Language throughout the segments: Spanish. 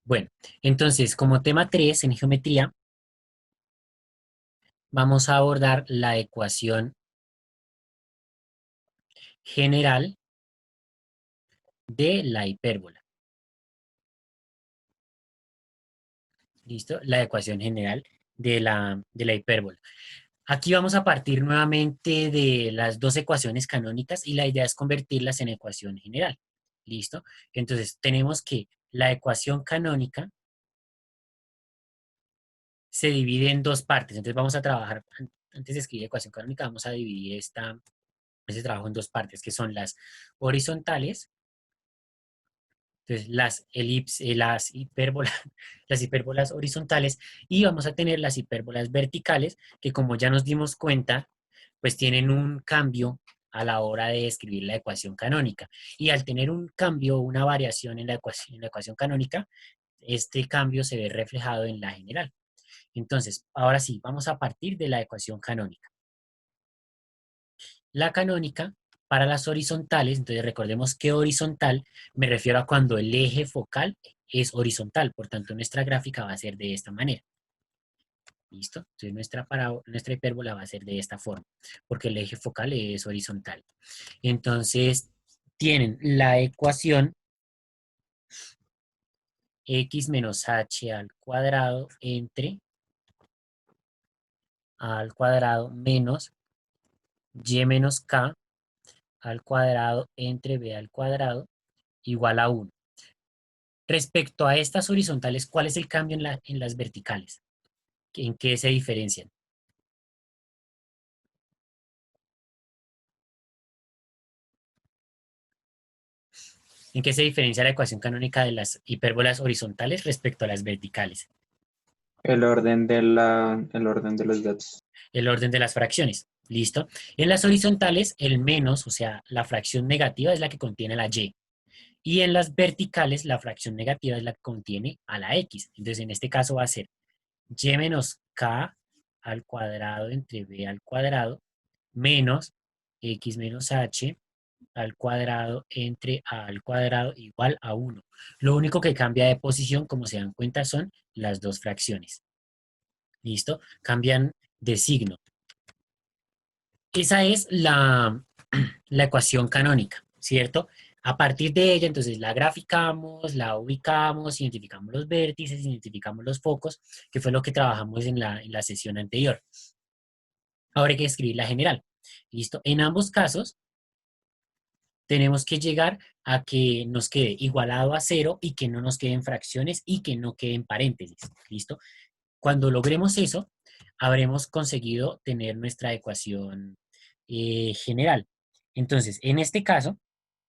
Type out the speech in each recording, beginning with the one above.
Bueno, entonces como tema 3 en geometría, vamos a abordar la ecuación general de la hipérbola. ¿Listo? La ecuación general de la hipérbola. Aquí vamos a partir nuevamente de las dos ecuaciones canónicas y la idea es convertirlas en ecuación general. ¿Listo? Entonces tenemos que la ecuación canónica se divide en dos partes. Entonces vamos a trabajar, antes de escribir ecuación canónica, vamos a dividir ese trabajo en dos partes, que son las horizontales. Entonces, las hipérbolas, las hipérbolas horizontales y vamos a tener las hipérbolas verticales, que como ya nos dimos cuenta, pues tienen un cambio a la hora de escribir la ecuación canónica. Y al tener un cambio, una variación en la ecuación canónica, este cambio se ve reflejado en la general. Entonces, ahora sí, vamos a partir de la ecuación canónica. La canónica para las horizontales, entonces recordemos que horizontal me refiero a cuando el eje focal es horizontal, por tanto nuestra gráfica va a ser de esta manera. ¿Listo? Entonces nuestra hipérbola va a ser de esta forma, porque el eje focal es horizontal. Entonces tienen la ecuación x menos h al cuadrado entre a al cuadrado menos y menos k al cuadrado entre b al cuadrado igual a 1. Respecto a estas horizontales, ¿cuál es el cambio en las verticales? ¿En qué se diferencian? ¿En qué se diferencia la ecuación canónica de las hipérbolas horizontales respecto a las verticales? El orden de los datos. El orden de las fracciones. ¿Listo? En las horizontales, el menos, o sea, la fracción negativa es la que contiene la y. Y en las verticales, la fracción negativa es la que contiene a la x. Entonces, en este caso va a ser y menos k al cuadrado entre b al cuadrado menos x menos h al cuadrado entre a al cuadrado igual a 1. Lo único que cambia de posición, como se dan cuenta, son las dos fracciones. ¿Listo? Cambian de signo. Esa es la ecuación canónica, ¿cierto? A partir de ella, entonces la graficamos, la ubicamos, identificamos los vértices, identificamos los focos, que fue lo que trabajamos en la sesión anterior. Ahora hay que escribir la general. ¿Listo? En ambos casos, tenemos que llegar a que nos quede igualado a cero y que no nos queden fracciones y que no queden paréntesis. ¿Listo? Cuando logremos eso, habremos conseguido tener nuestra ecuación general. Entonces, en este caso,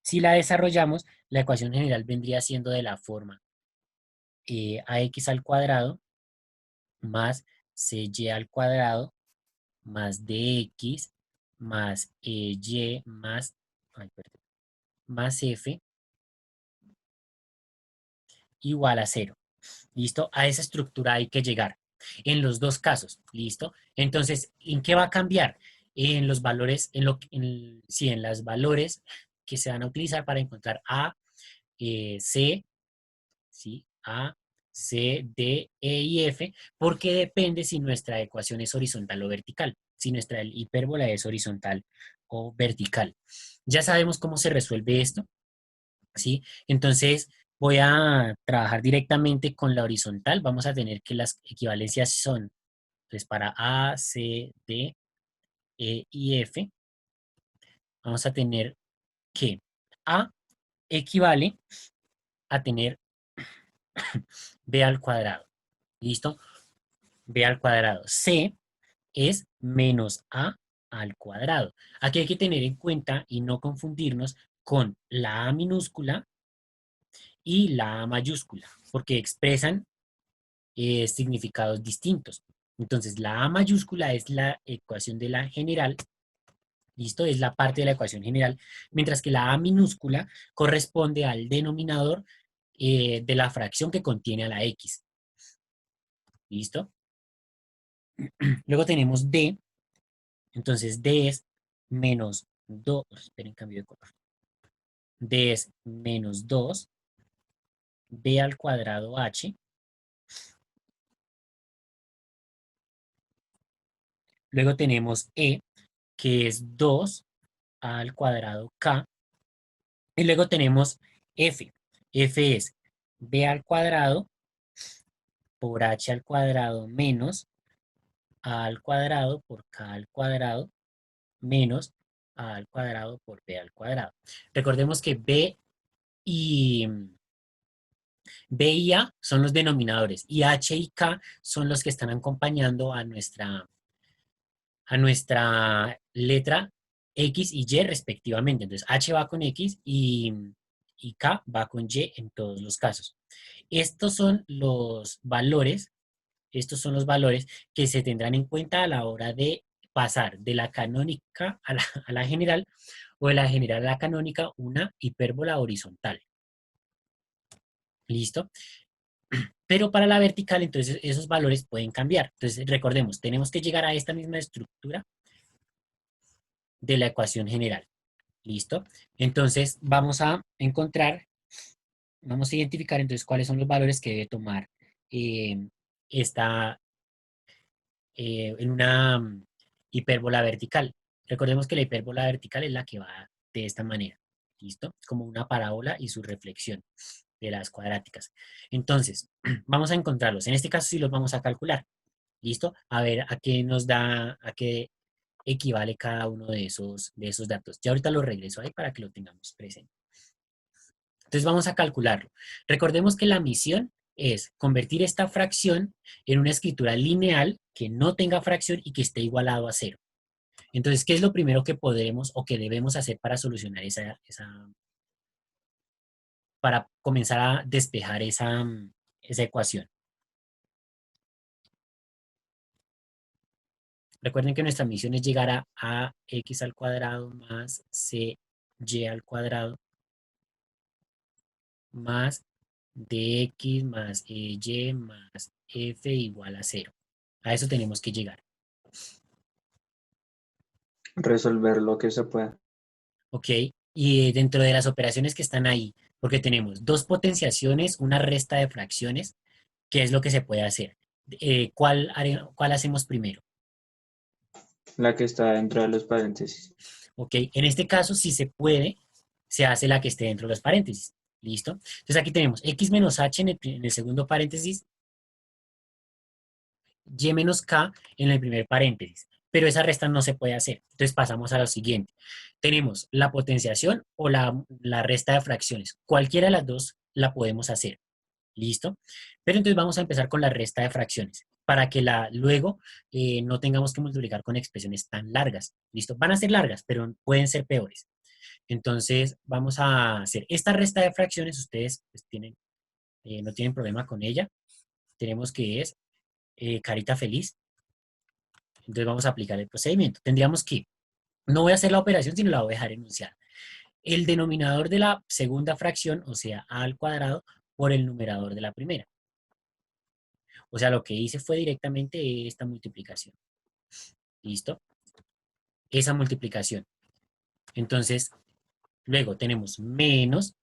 si la desarrollamos, la ecuación general vendría siendo de la forma ax al cuadrado más cy al cuadrado más dx más y más, ay, perdón, más f igual a cero. ¿Listo? A esa estructura hay que llegar. En los dos casos, ¿listo? Entonces, ¿en qué va a cambiar? En los valores, sí, en los valores que se van a utilizar para encontrar A, C, ¿sí? A, C, D, E y F, porque depende si nuestra ecuación es horizontal o vertical, si nuestra hipérbola es horizontal o vertical. Ya sabemos cómo se resuelve esto. ¿Sí? Entonces voy a trabajar directamente con la horizontal. Vamos a tener que las equivalencias son, pues para A, C, D, E y F, vamos a tener que A equivale a tener B al cuadrado. ¿Listo? B al cuadrado. C es menos A al cuadrado. Aquí hay que tener en cuenta y no confundirnos con la A minúscula y la A mayúscula, porque expresan significados distintos. Entonces, la A mayúscula es la ecuación de la general, ¿listo? Es la parte de la ecuación general, mientras que la A minúscula corresponde al denominador de la fracción que contiene a la X, ¿listo? Luego tenemos D, entonces D es menos 2, esperen, cambio de color. D es menos 2 b al cuadrado h. Luego tenemos e, que es 2 al cuadrado k. Y luego tenemos f. F es b al cuadrado por h al cuadrado menos a al cuadrado por k al cuadrado menos a al cuadrado por b al cuadrado. Recordemos que y, b y a son los denominadores y h y k son los que están acompañando a nuestra letra X y Y respectivamente. Entonces, H va con X y K va con Y en todos los casos. Estos son los valores, estos son los valores que se tendrán en cuenta a la hora de pasar de la canónica a la general o de la general a la canónica una hipérbola horizontal. ¿Listo? Pero para la vertical, entonces esos valores pueden cambiar. Entonces, recordemos, tenemos que llegar a esta misma estructura de la ecuación general. ¿Listo? Entonces vamos a identificar entonces cuáles son los valores que debe tomar eh, esta en una hipérbola vertical. Recordemos que la hipérbola vertical es la que va de esta manera. ¿Listo? Como una parábola y su reflexión de las cuadráticas. Entonces, vamos a encontrarlos. En este caso sí los vamos a calcular. ¿Listo? A ver a qué nos da, a qué equivale cada uno de esos datos. Ya ahorita lo regreso ahí para que lo tengamos presente. Entonces vamos a calcularlo. Recordemos que la misión es convertir esta fracción en una escritura lineal que no tenga fracción y que esté igualado a cero. Entonces, ¿qué es lo primero que podremos o que debemos hacer para solucionar para comenzar a despejar esa ecuación? Recuerden que nuestra misión es llegar a x al cuadrado más cy al cuadrado más dx más y más f igual a cero. A eso tenemos que llegar. Resolver lo que se pueda. ¿Ok? Y dentro de las operaciones que están ahí, porque tenemos dos potenciaciones, una resta de fracciones, ¿qué es lo que se puede hacer? ¿Cuál hacemos primero? La que está dentro de los paréntesis. ¿Ok? En este caso, si se puede, se hace la que esté dentro de los paréntesis. ¿Listo? Entonces aquí tenemos x menos h en el segundo paréntesis, y menos k en el primer paréntesis. Pero esa resta no se puede hacer. Entonces pasamos a lo siguiente. Tenemos la potenciación o la resta de fracciones. Cualquiera de las dos la podemos hacer. ¿Listo? Pero entonces vamos a empezar con la resta de fracciones para que luego no tengamos que multiplicar con expresiones tan largas. ¿Listo? Van a ser largas, pero pueden ser peores. Entonces vamos a hacer esta resta de fracciones. Ustedes pues, no tienen problema con ella. Tenemos que es carita feliz. Entonces vamos a aplicar el procedimiento. Tendríamos que, no voy a hacer la operación, sino la voy a dejar enunciada. El denominador de la segunda fracción, o sea, a al cuadrado, por el numerador de la primera. O sea, lo que hice fue directamente esta multiplicación. ¿Listo? Esa multiplicación. Entonces, luego tenemos menos.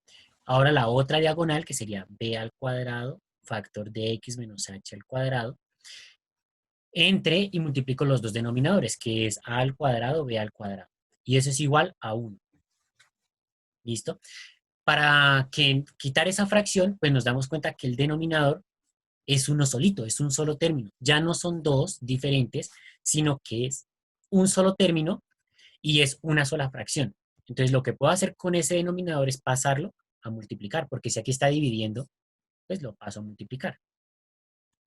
Ahora la otra diagonal, que sería b al cuadrado, factor de x menos h al cuadrado, entre y multiplico los dos denominadores, que es a al cuadrado, b al cuadrado. Y eso es igual a 1. ¿Listo? Para quitar esa fracción, pues nos damos cuenta que el denominador es uno solito, es un solo término. Ya no son dos diferentes, sino que es un solo término y es una sola fracción. Entonces, lo que puedo hacer con ese denominador es pasarlo a multiplicar, porque si aquí está dividiendo, pues lo paso a multiplicar.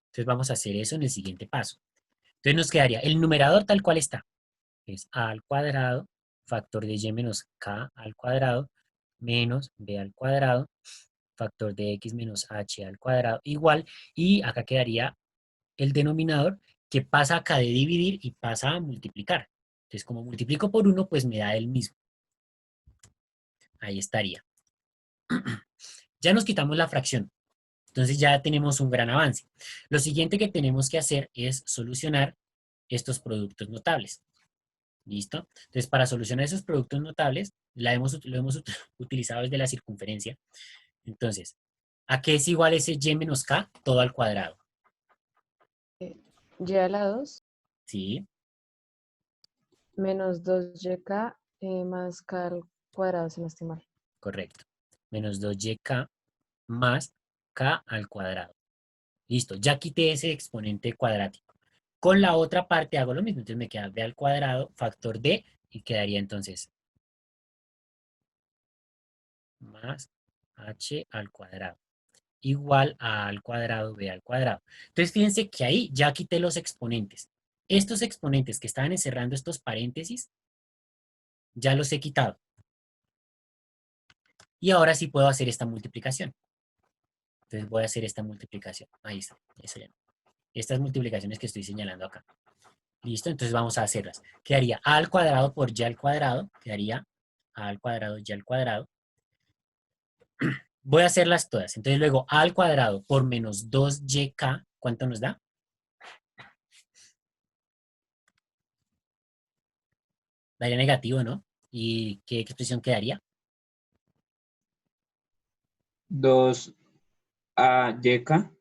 Entonces, vamos a hacer eso en el siguiente paso. Entonces, nos quedaría el numerador tal cual está, es a al cuadrado, factor de y menos k al cuadrado, menos b al cuadrado, factor de x menos h al cuadrado, igual, y acá quedaría el denominador que pasa acá de dividir y pasa a multiplicar. Entonces, como multiplico por 1, pues me da el mismo. Ahí estaría. Ya nos quitamos la fracción. Entonces ya tenemos un gran avance. Lo siguiente que tenemos que hacer es solucionar estos productos notables. ¿Listo? Entonces, para solucionar esos productos notables, lo hemos utilizado desde la circunferencia. Entonces, ¿A qué es igual ese y menos k? Todo al cuadrado. Y a la 2 ¿Sí? menos 2y más k al cuadrado, si no estoy mal. Correcto. Menos 2yk más k al cuadrado. Listo, ya quité ese exponente cuadrático. Con la otra parte hago lo mismo, entonces me queda b al cuadrado, factor d, y quedaría entonces más h al cuadrado, igual a al cuadrado b al cuadrado. Entonces fíjense que ahí ya quité los exponentes. Estos exponentes que estaban encerrando estos paréntesis, ya los he quitado. Y ahora sí puedo hacer esta multiplicación. Entonces voy a hacer esta multiplicación. Ahí está, esa ya no. Estas multiplicaciones que estoy señalando acá. ¿Listo? Entonces vamos a hacerlas. Quedaría a al cuadrado por y al cuadrado. Quedaría a al cuadrado y al cuadrado. Voy a hacerlas todas. Entonces luego a al cuadrado por menos 2yk, ¿cuánto nos da? Daría negativo, ¿no? ¿Y qué expresión quedaría? 2 AYK.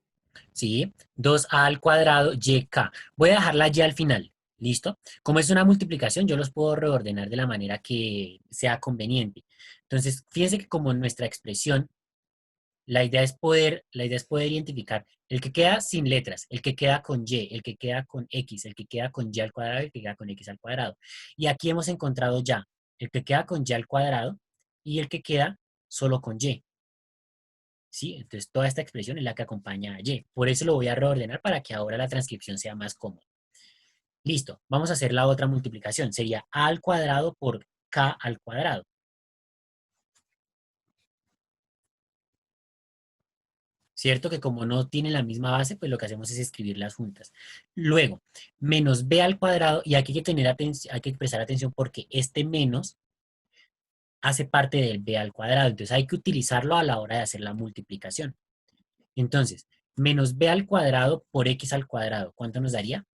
Sí, 2a al cuadrado yk. Voy a dejar la y al final. ¿Listo? Como es una multiplicación, yo los puedo reordenar de la manera que sea conveniente. Entonces, fíjense que como nuestra expresión, la idea es poder identificar el que queda sin letras, el que queda con y, el que queda con x, el que queda con y al cuadrado y el que queda con x al cuadrado. Y aquí hemos encontrado ya el que queda con y al cuadrado y el que queda solo con y. ¿Sí? Entonces, toda esta expresión es la que acompaña a y. Por eso lo voy a reordenar para que ahora la transcripción sea más cómoda. Listo, vamos a hacer la otra multiplicación. Sería a al cuadrado por k al cuadrado. ¿Cierto? Que como no tienen la misma base, pues lo que hacemos es escribirlas juntas. Luego, menos b al cuadrado, y aquí hay que tener atención, hay que prestar atención porque este menos hace parte del b al cuadrado, entonces hay que utilizarlo a la hora de hacer la multiplicación. Entonces, menos b al cuadrado por x al cuadrado, ¿cuánto nos daría?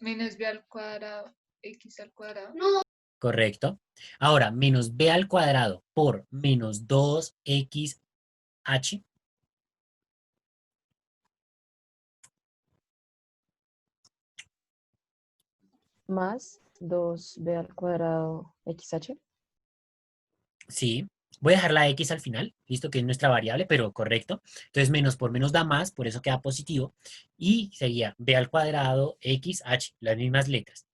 Menos b al cuadrado, x al cuadrado. Correcto. Ahora, menos b al cuadrado por menos 2xh, Más 2b al cuadrado xh. sí. Voy a dejar la x al final, listo, que es nuestra variable, pero correcto. Entonces, menos por menos da más, por eso queda positivo. Y sería b al cuadrado xh, las mismas letras.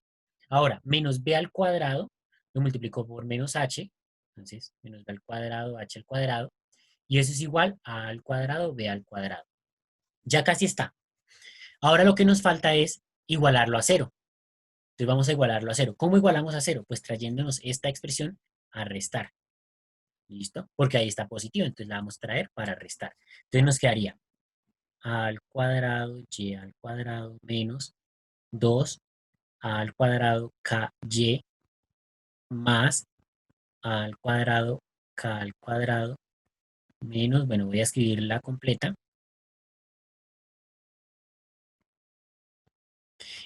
Ahora, menos b al cuadrado, lo multiplico por menos h, entonces, menos b al cuadrado, h al cuadrado. Y eso es igual a al cuadrado, b al cuadrado. Ya casi está. Ahora lo que nos falta es igualarlo a cero. Entonces vamos a igualarlo a cero. ¿Cómo igualamos a cero? Pues trayéndonos esta expresión a restar. ¿Listo? Porque ahí está positivo, entonces la vamos a traer para restar. Entonces nos quedaría a al cuadrado y al cuadrado menos 2 al cuadrado ky más a al cuadrado k al cuadrado menos, bueno, voy a escribirla completa.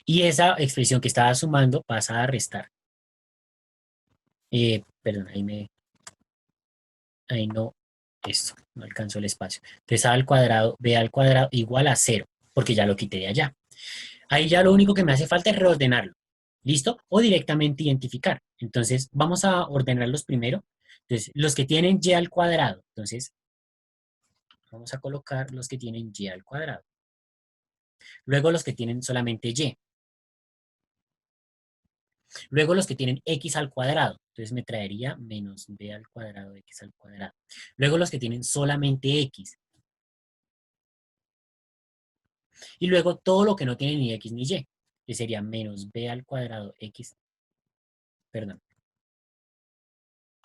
Y esa expresión que estaba sumando pasa a restar. Perdón, ahí no, esto, no alcanzó el espacio. Entonces a al cuadrado, b al cuadrado igual a cero, porque ya lo quité de allá. Ahí ya lo único que me hace falta es reordenarlo. ¿Listo? O directamente identificar. Entonces vamos a ordenarlos primero. Entonces, los que tienen y al cuadrado. Entonces, vamos a colocar los que tienen y al cuadrado. Luego los que tienen solamente y. Luego los que tienen x al cuadrado. Entonces me traería menos b al cuadrado x al cuadrado. Luego los que tienen solamente x. Y luego todo lo que no tiene ni x ni y, que sería menos b al cuadrado x, perdón,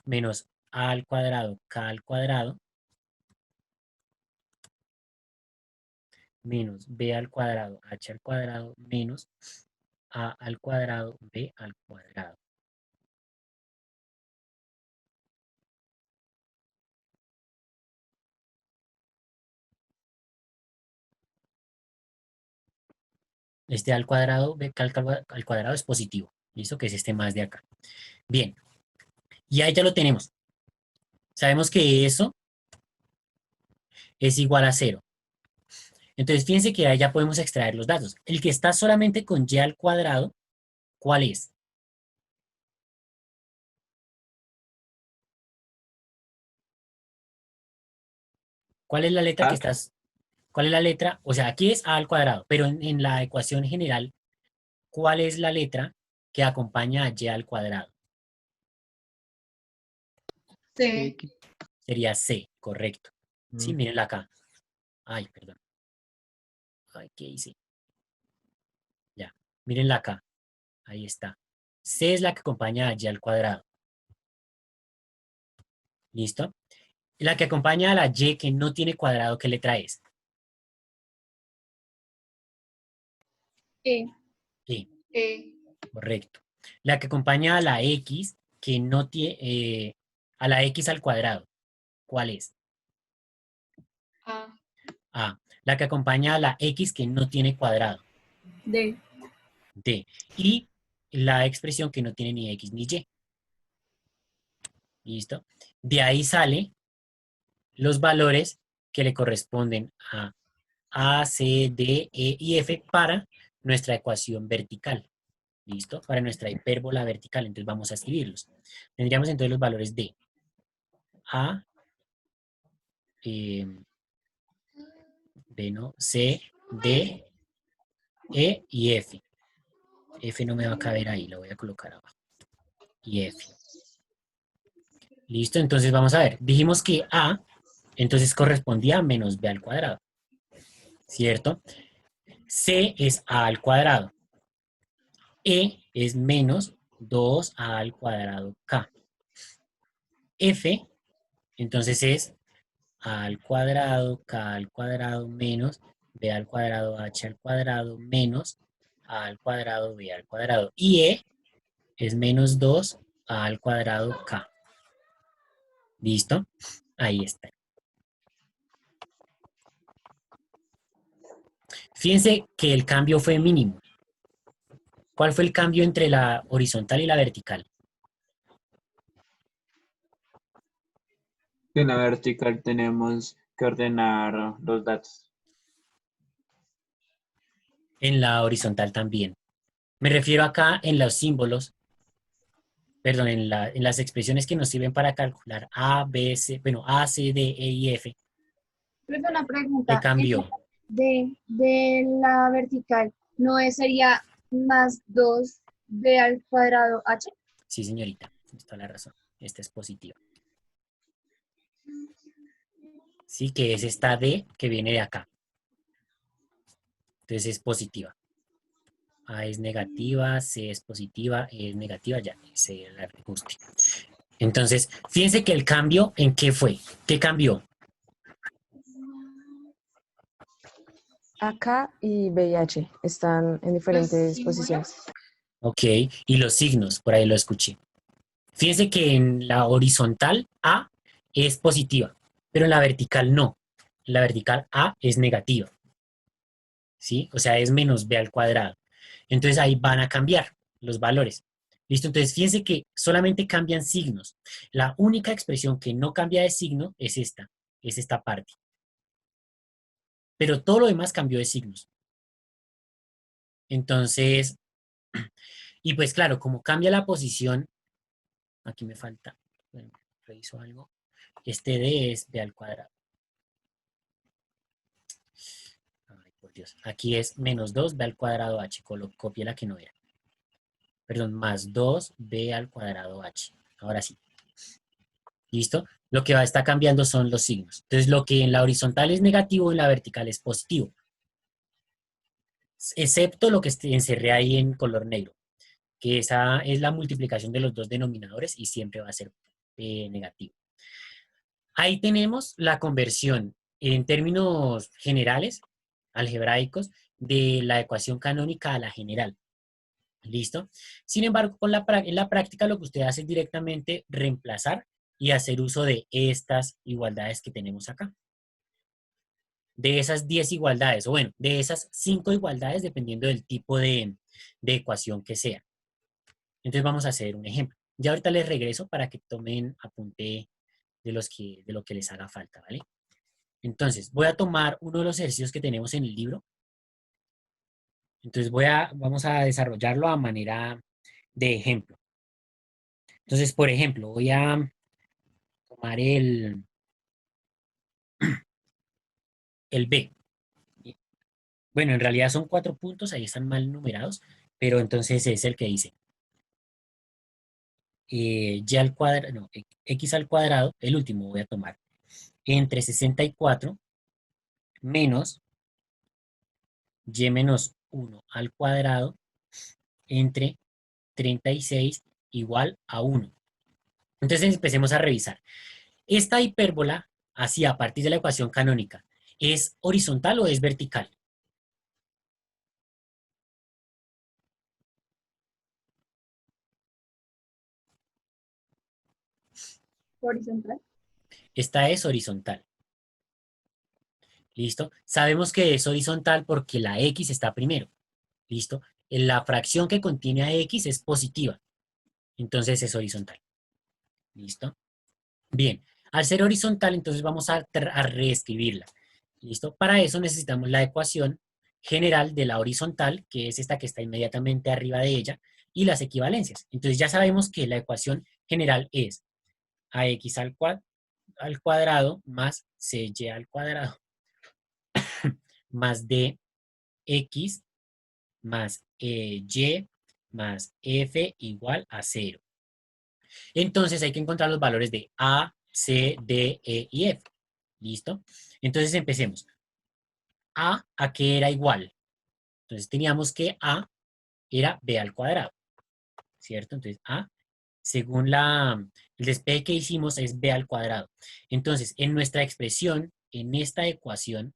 menos a al cuadrado k al cuadrado, menos b al cuadrado h al cuadrado, menos a al cuadrado b al cuadrado. Este al cuadrado, b al cuadrado es positivo. ¿Listo? Que es este más de acá. Bien. Y ahí ya lo tenemos. Sabemos que eso es igual a 0. Entonces, fíjense que ahí ya podemos extraer los datos. El que está solamente con y al cuadrado, ¿cuál es? ¿Cuál es la letra que A, estás? ¿Cuál es la letra? O sea, aquí es a al cuadrado, pero en la ecuación general, ¿cuál es la letra que acompaña a y al cuadrado? C. X. Sería C, correcto. Sí, Mm. mírenla acá. Ay, perdón. Ay, ¿qué hice? Ya, mírenla acá. Ahí está. C es la que acompaña a y al cuadrado. ¿Listo? La que acompaña a la y que no tiene cuadrado, ¿qué letra es? E. E, E. correcto. La que acompaña a la x que no tiene, a la x al cuadrado, ¿cuál es? A. A. La que acompaña a la x que no tiene cuadrado, D. D. Y la expresión que no tiene ni x ni y. ¿Listo? De ahí sale los valores que le corresponden a, C, D, E y F para nuestra ecuación vertical. ¿Listo? Para nuestra hipérbola vertical. Entonces vamos a escribirlos. Tendríamos entonces los valores de A, B, ¿no? C, D, E y F. F no me va a caber ahí, lo voy a colocar abajo. Y F. ¿Listo? Entonces vamos a ver. Dijimos que A, entonces correspondía a menos B al cuadrado. ¿Cierto? C es A al cuadrado. E es menos 2A al cuadrado K. F, entonces es A al cuadrado, K al cuadrado, menos B al cuadrado, H al cuadrado, menos A al cuadrado, B al cuadrado. Y E es menos 2A al cuadrado, K. ¿Listo? Ahí está. Fíjense que el cambio fue mínimo. ¿Cuál fue el cambio entre la horizontal y la vertical? En la vertical tenemos que ordenar los datos. En la horizontal también. Me refiero acá en los símbolos, perdón, en las expresiones que nos sirven para calcular A, B, C, bueno, A, C, D, E y F. Pero una ¿Qué pregunta, en la cambió? de la vertical, ¿no sería más 2b al cuadrado h? Sí, señorita, está la razón. Esta es positiva. Sí, que es esta D que viene de acá. Entonces es positiva. A es negativa, C es positiva, E es negativa, ya, se la guste. Entonces, fíjense que el cambio, ¿en qué fue? ¿Qué cambió? Acá y B y H están en Los diferentes posiciones. símbolos. Ok, y los signos, por ahí lo escuché. Fíjense que en la horizontal A es positiva, pero en la vertical no. En la vertical A es negativa, ¿sí? O sea, es menos B al cuadrado. Entonces ahí van a cambiar los valores. ¿Listo? Entonces fíjense que solamente cambian signos. La única expresión que no cambia de signo es esta parte. Pero todo lo demás cambió de signos. Entonces, y pues claro, como cambia la posición, aquí me falta, bueno, reviso algo, este D es B al cuadrado. Ay, por Dios. Aquí es menos 2B al cuadrado H. Copié la que no era. Perdón, más 2B al cuadrado H. Ahora sí. ¿Listo? Lo que va a estar cambiando son los signos. Entonces, lo que en la horizontal es negativo, en la vertical es positivo. Excepto lo que encerré ahí en color negro, que esa es la multiplicación de los dos denominadores y siempre va a ser negativo. Ahí tenemos la conversión en términos generales, algebraicos, de la ecuación canónica a la general. ¿Listo? Sin embargo, en la práctica lo que usted hace es directamente reemplazar y hacer uso de estas igualdades que tenemos acá. De esas 10 igualdades, o bueno, de esas 5 igualdades dependiendo del tipo de ecuación que sea. Entonces vamos a hacer un ejemplo. Ya ahorita les regreso para que tomen apunte de lo que les haga falta, ¿vale? Entonces, voy a tomar uno de los ejercicios que tenemos en el libro. Entonces, vamos a desarrollarlo a manera de ejemplo. Entonces, por ejemplo, voy a tomar el B. Bueno, en realidad son 4 puntos, ahí están mal numerados, pero entonces es el que dice y al cuadrado, no, x al cuadrado, el último voy a tomar, entre 64 menos y menos 1 al cuadrado entre 36 igual a 1. Entonces empecemos a revisar. Esta hipérbola, así a partir de la ecuación canónica, ¿es horizontal o es vertical? Horizontal. Esta es horizontal. ¿Listo? Sabemos que es horizontal porque la x está primero. ¿Listo? La fracción que contiene a x es positiva. Entonces es horizontal. ¿Listo? Bien. Al ser horizontal, entonces vamos a reescribirla. ¿Listo? Para eso necesitamos la ecuación general de la horizontal, que es esta que está inmediatamente arriba de ella, y las equivalencias. Entonces ya sabemos que la ecuación general es ax al cuadrado más cy al cuadrado más dx más y más f igual a 0. Entonces hay que encontrar los valores de a, c, d, e y f. ¿Listo? Entonces empecemos. ¿A qué era igual? Entonces teníamos que a era b al cuadrado, ¿cierto? Entonces a, según el despegue que hicimos, es b al cuadrado. Entonces, en nuestra expresión, en esta ecuación,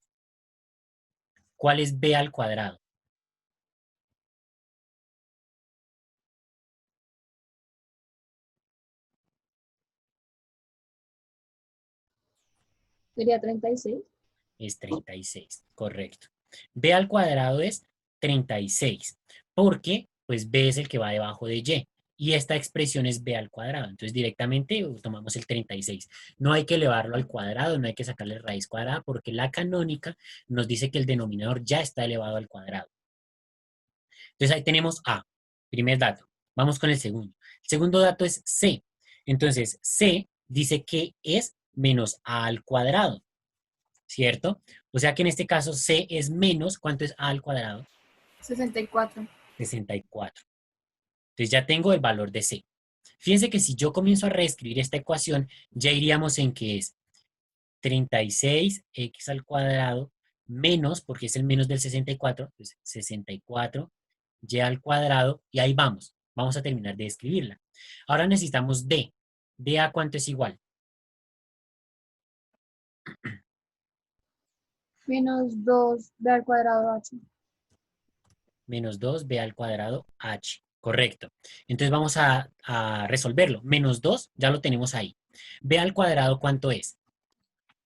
¿cuál es b al cuadrado? Sería 36. Es 36, correcto. B al cuadrado es 36, porque pues B es el que va debajo de Y, y esta expresión es B al cuadrado. Entonces directamente tomamos el 36. No hay que elevarlo al cuadrado, no hay que sacarle raíz cuadrada, porque la canónica nos dice que el denominador ya está elevado al cuadrado. Entonces ahí tenemos A, primer dato. Vamos con el segundo. El segundo dato es C. Entonces C dice que es menos A al cuadrado. ¿Cierto? O sea que en este caso C es menos, ¿cuánto es A al cuadrado? 64. 64. Entonces ya tengo el valor de C. Fíjense que si yo comienzo a reescribir esta ecuación, ya iríamos en que es 36x al cuadrado menos, porque es el menos del 64, pues 64 y al cuadrado, y ahí vamos. Vamos a terminar de escribirla. Ahora necesitamos D. ¿D a cuánto es igual? Menos 2b al cuadrado h. Menos 2b al cuadrado h. Correcto. Entonces vamos a resolverlo. Menos 2 ya lo tenemos ahí. B al cuadrado, ¿cuánto es?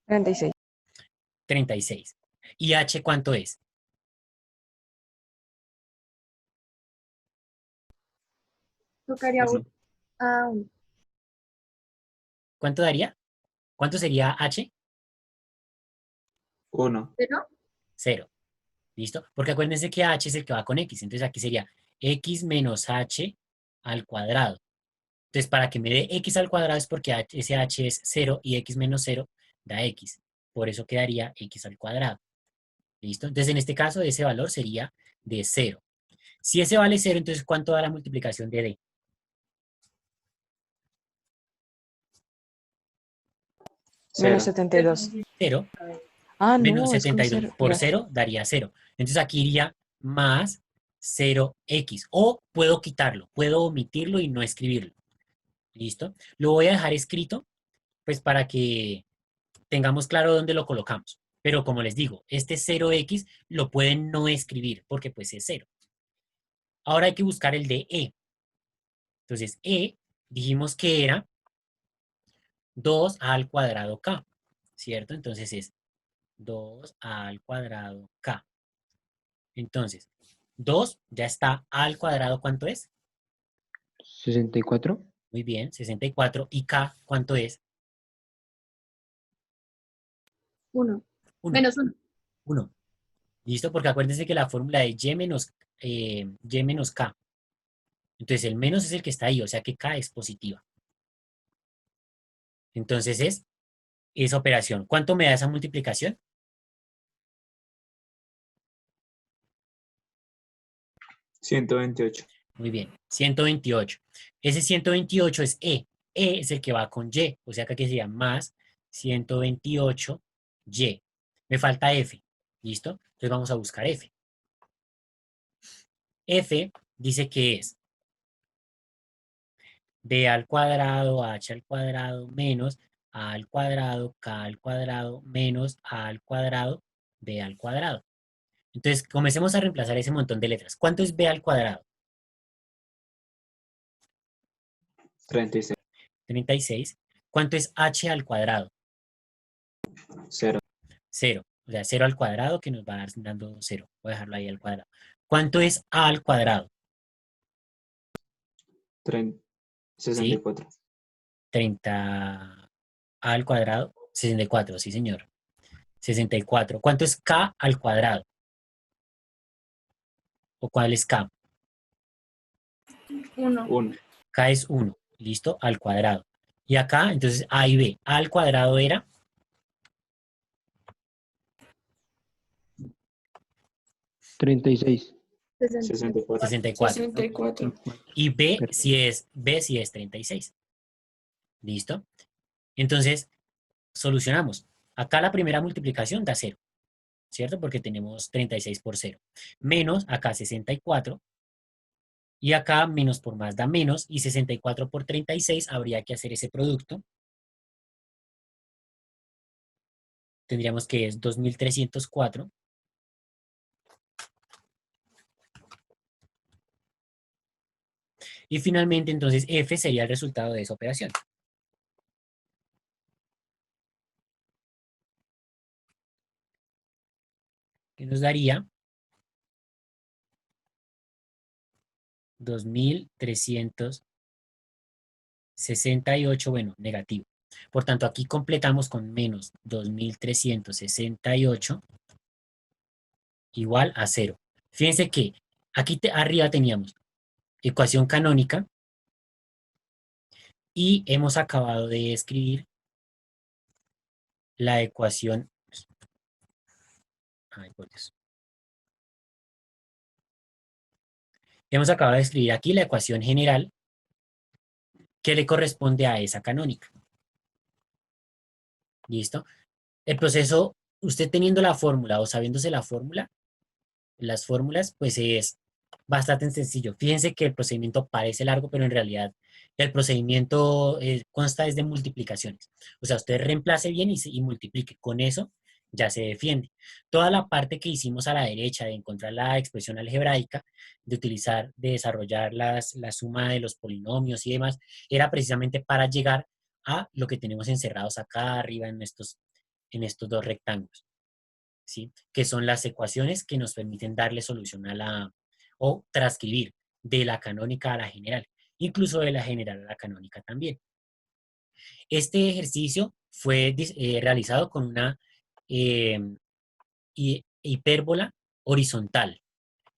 36. 36. ¿Y h cuánto es? Tocaría Uno. a 1. ¿Cuánto daría? ¿Cuánto sería h? Uno. ¿Pero? 0. ¿Listo? Porque acuérdense que h es el que va con x. Entonces aquí sería x menos h al cuadrado. Entonces para que me dé x al cuadrado es porque ese h es 0 y x menos 0 da x. Por eso quedaría x al cuadrado. ¿Listo? Entonces en este caso ese valor sería de 0. Si ese vale 0, entonces ¿cuánto da la multiplicación de D? Menos Cero. 72. 0 Ah, menos no, es con 72 cero. por Ya. 0 daría 0. Entonces aquí iría más 0x. O puedo quitarlo, puedo omitirlo y no escribirlo. ¿Listo? Lo voy a dejar escrito, pues para que tengamos claro dónde lo colocamos. Pero como les digo, este 0x lo pueden no escribir porque pues es 0. Ahora hay que buscar el de E. Entonces, E dijimos que era 2 al cuadrado k, ¿cierto? Entonces es 2 al cuadrado k. Entonces, 2 ya está al cuadrado, ¿cuánto es? 64. Muy bien, 64. ¿Y K cuánto es? 1. 1. Menos 1. 1. ¿Listo? Porque acuérdense que la fórmula es y menos K. Entonces el menos es el que está ahí, o sea que K es positiva. Entonces es esa operación. ¿Cuánto me da esa multiplicación? 128. Muy bien, 128. Ese 128 es E. E es el que va con Y, o sea que aquí sería más 128Y. Me falta F, ¿listo? Entonces vamos a buscar F. F dice que es B al cuadrado, H al cuadrado, menos A al cuadrado, K al cuadrado, menos A al cuadrado, B al cuadrado. Entonces, comencemos a reemplazar ese montón de letras. ¿Cuánto es B al cuadrado? 36. 36. ¿Cuánto es H al cuadrado? 0. 0. O sea, 0 al cuadrado que nos va a dar dando 0. Voy a dejarlo ahí al cuadrado. ¿Cuánto es A al cuadrado? ¿Sí? 64. 30 A al cuadrado. 64, sí señor. 64. ¿Cuánto es K al cuadrado? ¿O cuál es K? 1. 1. K es 1. ¿Listo? Al cuadrado. Y acá, entonces, A y B. A al cuadrado era 36. 64. 64. 64. 64. Y Perfecto. B si es 36. ¿Listo? Entonces, solucionamos. Acá la primera multiplicación da 0, ¿cierto? Porque tenemos 36 por 0. Menos acá 64. Y acá menos por más da menos. Y 64 por 36 habría que hacer ese producto. Tendríamos que es 2304. Y finalmente, entonces, F sería el resultado de esa operación. Que nos daría 2368, bueno, negativo. Por tanto, aquí completamos con menos 2368 igual a 0. Fíjense que aquí arriba teníamos ecuación canónica y hemos acabado de escribir la ecuación. Ay, por Dios. Hemos acabado de escribir aquí la ecuación general que le corresponde a esa canónica. ¿Listo? El proceso, usted teniendo la fórmula o sabiéndose la fórmula, las fórmulas, pues es bastante sencillo. Fíjense que el procedimiento parece largo, pero en realidad el procedimiento consta es de multiplicaciones. O sea, usted reemplace bien y multiplique. Con eso ya se defiende. Toda la parte que hicimos a la derecha de encontrar la expresión algebraica, de desarrollar la suma de los polinomios y demás, era precisamente para llegar a lo que tenemos encerrados acá arriba en estos dos rectángulos. ¿Sí? Que son las ecuaciones que nos permiten darle solución o transcribir de la canónica a la general, incluso de la general a la canónica también. Este ejercicio fue realizado con una eh, hipérbola horizontal.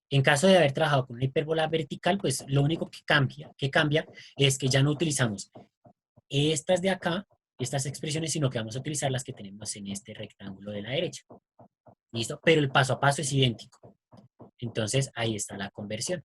En caso de haber trabajado con una hipérbola vertical, pues lo único que cambia es que ya no utilizamos estas de acá, estas expresiones, sino que vamos a utilizar las que tenemos en este rectángulo de la derecha. ¿Listo? Pero el paso a paso es idéntico. Entonces, ahí está la conversión.